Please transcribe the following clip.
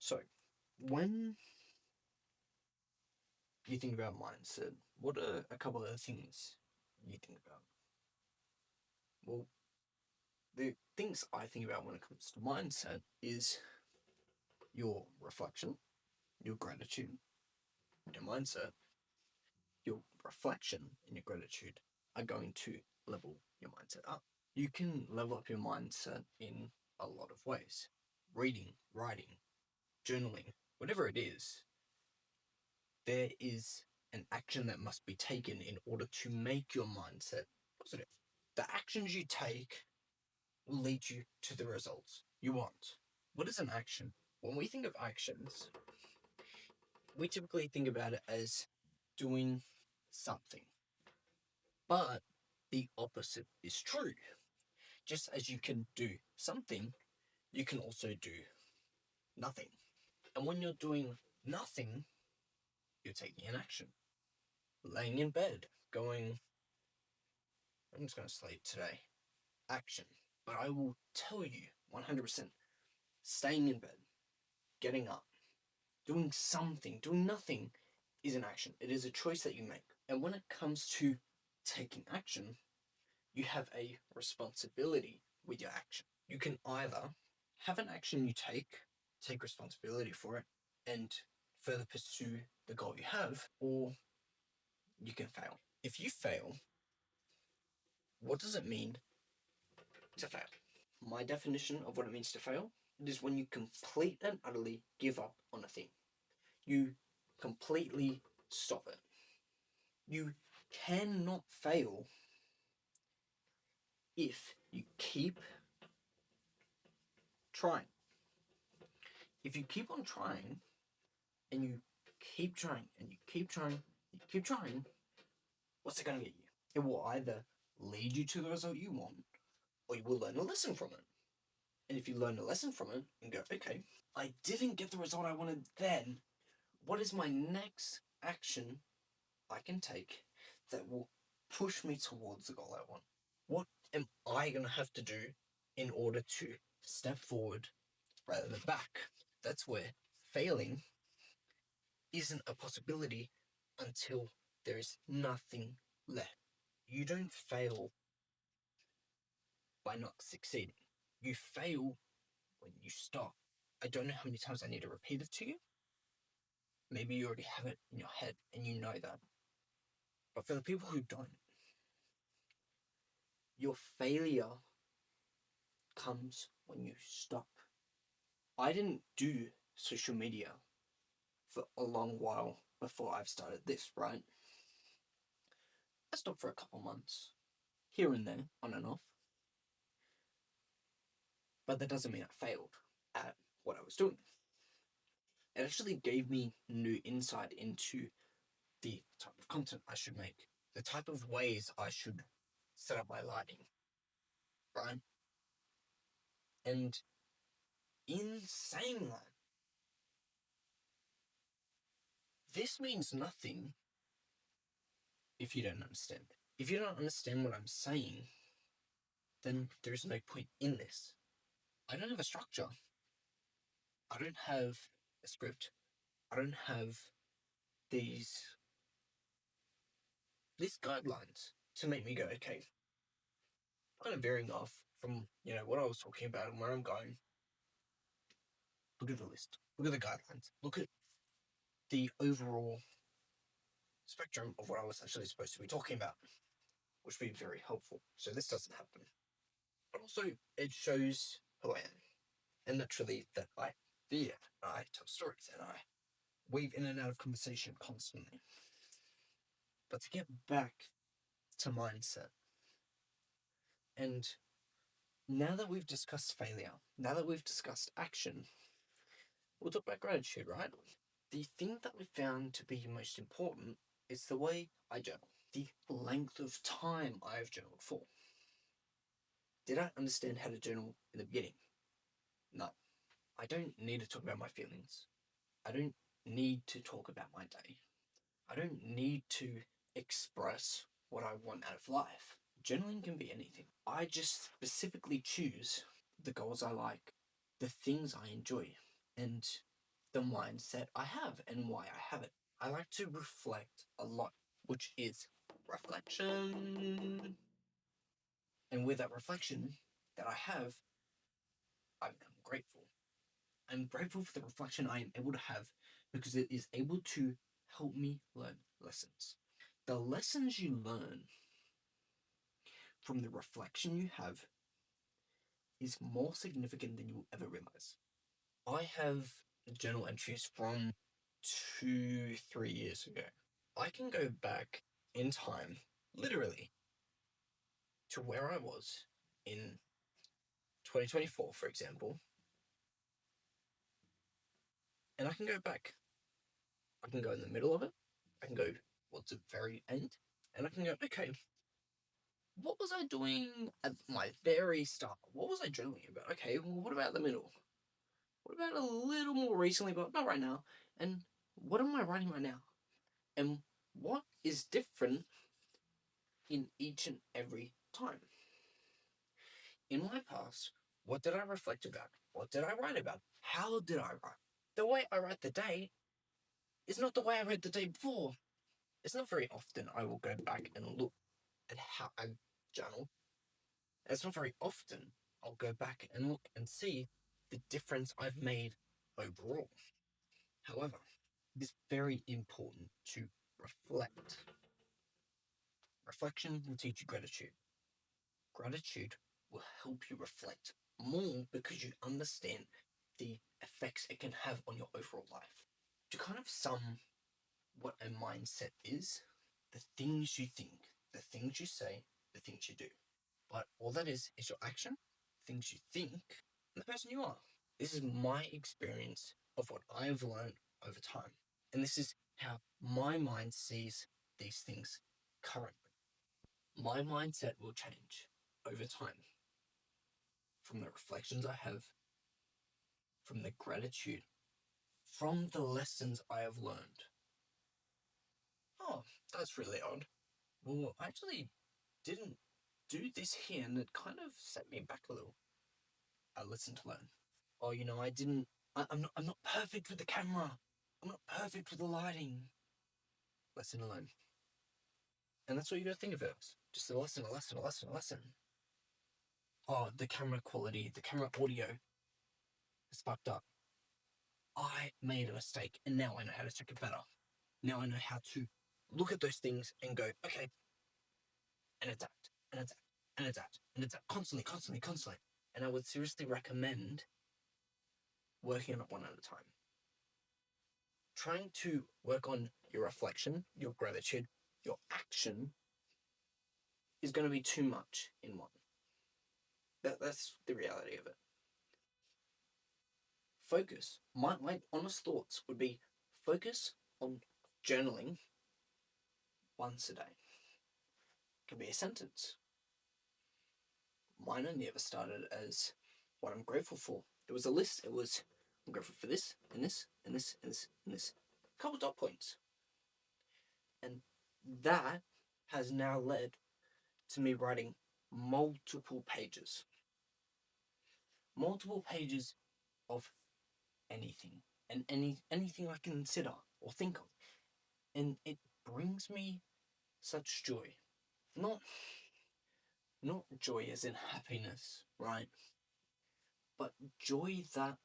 So, when you think about mindset, what are a couple of things you think about? Well, the things I think about when it comes to mindset is your reflection, your gratitude, your mindset, your reflection, and your gratitude are going to level your mindset up. You can level up your mindset in a lot of ways: reading, writing, journaling, whatever it is. There is an action that must be taken in order to make your mindset positive. The actions you take will lead you to the results you want. What is an action? When we think of actions, we typically think about it as doing something. But the opposite is true. Just as you can do something, you can also do nothing. And when you're doing nothing, you're taking an action. Laying in bed, going, I'm just going to sleep today. Action. But I will tell you 100%, staying in bed, getting up, doing something, doing nothing is an action. It is a choice that you make. And when it comes to taking action, you have a responsibility with your action. You can either have an action you take responsibility for it, and further pursue the goal you have, or you can fail. If you fail, what does it mean to fail? My definition of what it means to fail, it is when you complete and utterly give up on a thing. You completely stop it. You cannot fail if you keep trying. If you keep on trying, and you keep trying, and you keep trying, you keep trying, what's it going to get you? It will either lead you to the result you want, or you will learn a lesson from it. And if you learn a lesson from it and go, okay, I didn't get the result I wanted then, what is my next action I can take that will push me towards the goal I want? What am I going to have to do in order to step forward rather than back? That's where failing isn't a possibility until there is nothing left. You don't fail by not succeeding. You fail when you stop. I don't know how many times I need to repeat it to you. Maybe you already have it in your head and you know that. But for the people who don't, your failure comes when you stop. I didn't do social media for a long while before I've started this, right? I stopped for a couple months, here and there, on and off. But that doesn't mean I failed at what I was doing. It actually gave me new insight into the type of content I should make, the type of ways I should set up my lighting, right? And in saying that, this means nothing if you don't understand. If you don't understand what I'm saying, then there's no point in this. I don't have a structure. I don't have a script. I don't have these guidelines to make me go, okay, kind of veering off from, what I was talking about and where I'm going. Look at the list. Look at the guidelines. Look at the overall spectrum of what I was actually supposed to be talking about, which would be very helpful. So this doesn't happen. But also, it shows who I am. And naturally, that I fear, I tell stories, and I weave in and out of conversation constantly. But to get back to mindset, and now that we've discussed failure, now that we've discussed action, we'll talk about gratitude, right? The thing that we found to be most important is the way I journal, the length of time I've journaled for. Did I understand how to journal in the beginning? No. I don't need to talk about my feelings. I don't need to talk about my day. I don't need to express what I want out of life. Journaling can be anything. I just specifically choose the goals I like, the things I enjoy, and the mindset I have and why I have it. I like to reflect a lot, which is reflection. And with that reflection that I have, I become grateful. I'm grateful for the reflection I am able to have because it is able to help me learn lessons. The lessons you learn from the reflection you have is more significant than you will ever realize. I have journal entries from 2, 3 years ago. I can go back in time, literally, to where I was in 2024, for example, and I can go back. I can go in the middle of it, I can go towards the very end, and I can go, okay, what was I doing at my very start? What was I journaling about? Okay, well, what about the middle? What about a little more recently, but not right now? And what am I writing right now? And what is different in each and every time? In my past, what did I reflect about? What did I write about? How did I write? The way I write the day is not the way I read the day before. It's not very often I will go back and look at how I journal. It's not very often I'll go back and look and see the difference I've made overall. However, it is very important to reflect. Reflection will teach you gratitude. Gratitude will help you reflect more because you understand the effects it can have on your overall life. To kind of sum what a mindset is, the things you think, the things you say, the things you do. But all that is your action, things you think, and the person you are. This is my experience of what I've learned over time. And this is how my mind sees these things currently. My mindset will change over time from the reflections I have, from the gratitude, from the lessons I have learned. Oh, that's really odd. Well, I actually didn't do this here, and it kind of set me back a little. I listened to learn. Oh, I didn't. I'm not perfect with the camera. I'm not perfect with the lighting. Lesson alone. And that's what you gotta think of it as. Just a lesson, a lesson, a lesson, a lesson. Oh, the camera quality, the camera audio is fucked up. I made a mistake, and now I know how to check it better. Now I know how to look at those things and go, okay, and adapt, and adapt, and adapt, and adapt, constantly, constantly, constantly. And I would seriously recommend working on it one at a time. Trying to work on your reflection, your gratitude, your action is going to be too much in one. That's the reality of it. Focus. My honest thoughts would be focus on journaling once a day. It can be a sentence. Mine only ever started as what I'm grateful for. It was a list. It was I'm grateful for this and this and this and this and this. A couple dot points. And that has now led to me writing multiple pages. Multiple pages of anything and anything I can consider or think of. And it brings me such joy. Not joy as in happiness, right? But joy that